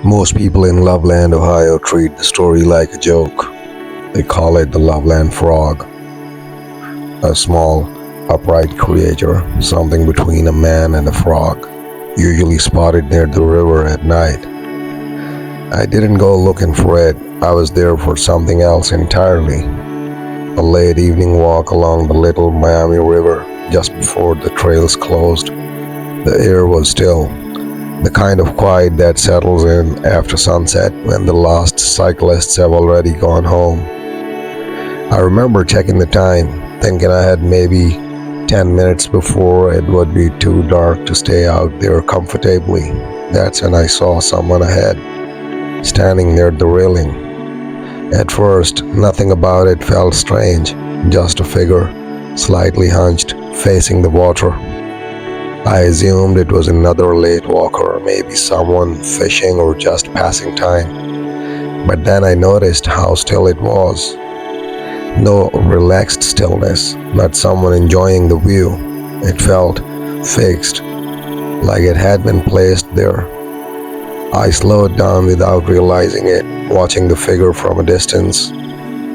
Most people in Loveland, Ohio treat the story like a joke. They call it the Loveland Frog, a small, upright creature, something between a man and a frog, usually spotted near the river at night. I didn't go looking for it, I was there for something else entirely. A late evening walk along the Little Miami River just before the trails closed. The air was still, the kind of quiet that settles in after sunset when the last cyclists have already gone home. I remember checking the time, thinking I had maybe 10 minutes before it would be too dark to stay out there comfortably. That's when I saw someone ahead, standing near the railing. At first, nothing about it felt strange, just a figure, slightly hunched, facing the water. I assumed it was another late walker, maybe someone fishing or just passing time. But then I noticed how still it was. No relaxed stillness, not someone enjoying the view. It felt fixed, like it had been placed there. I slowed down without realizing it, watching the figure from a distance.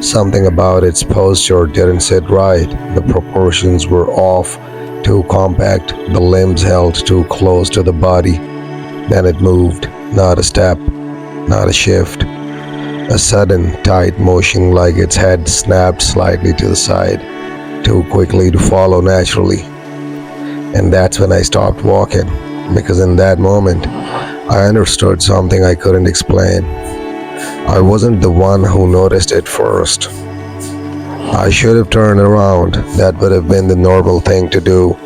Something about its posture didn't sit right. The proportions were off, too compact, the limbs held too close to the body. Then it moved, not a step, not a shift. A sudden, tight motion like its head snapped slightly to the side, too quickly to follow naturally. And that's when I stopped walking, because in that moment, I understood something I couldn't explain. I wasn't the one who noticed it first. I should have turned around, that would have been the normal thing to do,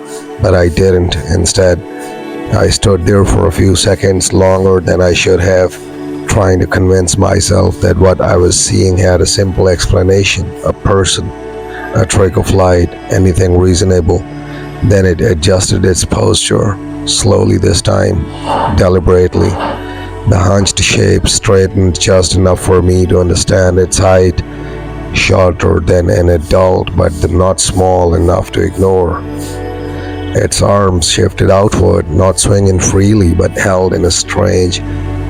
but I didn't. Instead, I stood there for a few seconds longer than I should have, trying to convince myself that what I was seeing had a simple explanation, a person, a trick of light, anything reasonable. Then it adjusted its posture, slowly this time, deliberately. The hunched shape straightened just enough for me to understand its height, shorter than an adult, but not small enough to ignore. Its arms shifted outward, not swinging freely, but held in a strange,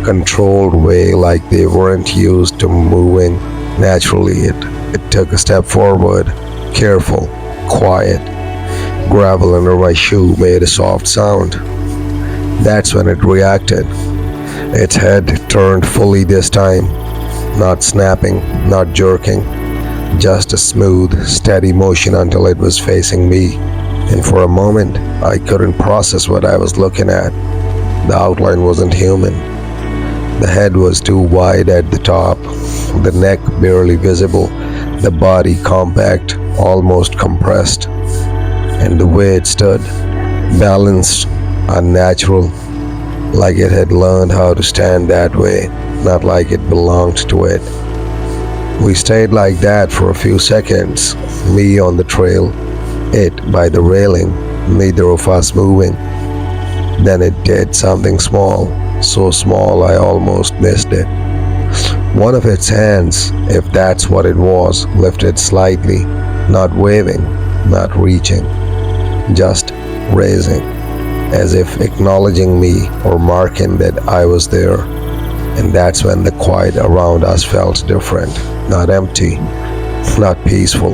controlled way, like they weren't used to moving naturally. It took a step forward, careful, quiet. Gravel under my shoe made a soft sound. That's when it reacted. Its head turned fully this time, not snapping, not jerking, just a smooth, steady motion until it was facing me. And for a moment, I couldn't process what I was looking at. The outline wasn't human. The head was too wide at the top, the neck barely visible, the body compact, almost compressed. And the way it stood, balanced, unnatural, like it had learned how to stand that way, not like it belonged to it. We stayed like that for a few seconds, me on the trail, it by the railing, neither of us moving. Then it did something small, so small I almost missed it. One of its hands, if that's what it was, lifted slightly, not waving, not reaching, just raising, as if acknowledging me or marking that I was there. And that's when the quiet around us felt different, not empty, not peaceful,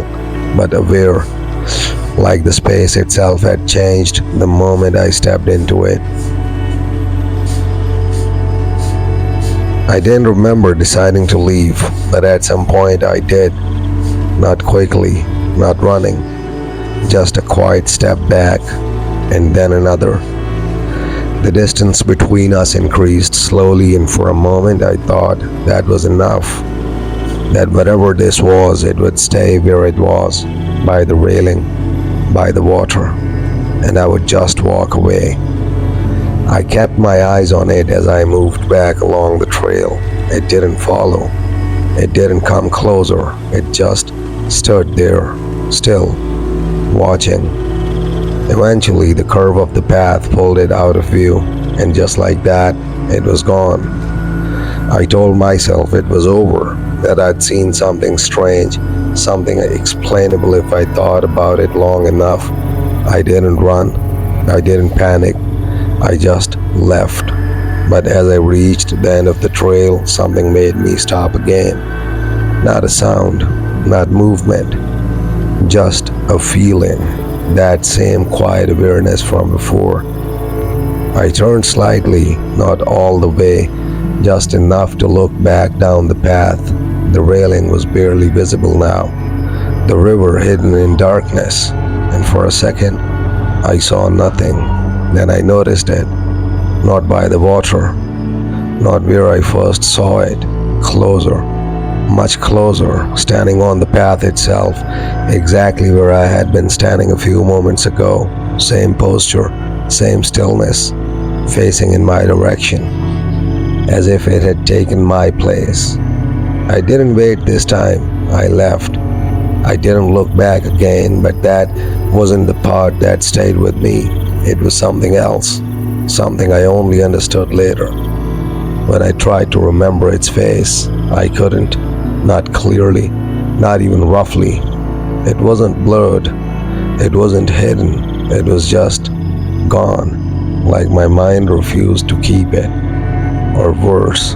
but aware, like the space itself had changed the moment I stepped into it. I didn't remember deciding to leave, but at some point I did. Not quickly, not running, just a quiet step back, and then another. The distance between us increased slowly, and for a moment I thought that was enough. That whatever this was, it would stay where it was, by the railing, by the water, and I would just walk away. I kept my eyes on it as I moved back along the trail. It didn't follow. It didn't come closer. It just stood there, still, watching. Eventually, the curve of the path pulled it out of view, and just like that, it was gone. I told myself it was over, that I'd seen something strange, something explainable if I thought about it long enough. I didn't run. I didn't panic. I just left. But as I reached the end of the trail, something made me stop again. Not a sound, not movement, just a feeling. That same quiet awareness from before. I turned slightly, not all the way, just enough to look back down the path. The railing was barely visible now, the river hidden in darkness, and for a second I saw nothing. Then I noticed it, not by the water, not where I first saw it, closer, much closer, standing on the path itself, exactly where I had been standing a few moments ago. Same posture, same stillness, facing in my direction, as if it had taken my place. I didn't wait this time, I left. I didn't look back again, but that wasn't the part that stayed with me. It was something else, something I only understood later. When I tried to remember its face, I couldn't, not clearly, not even roughly. It wasn't blurred, it wasn't hidden, it was just gone, like my mind refused to keep it, or worse,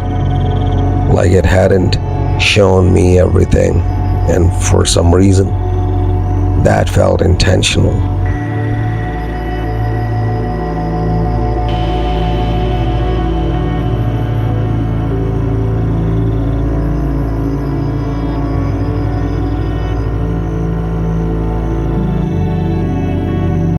like it hadn't shown me everything, and for some reason, that felt intentional.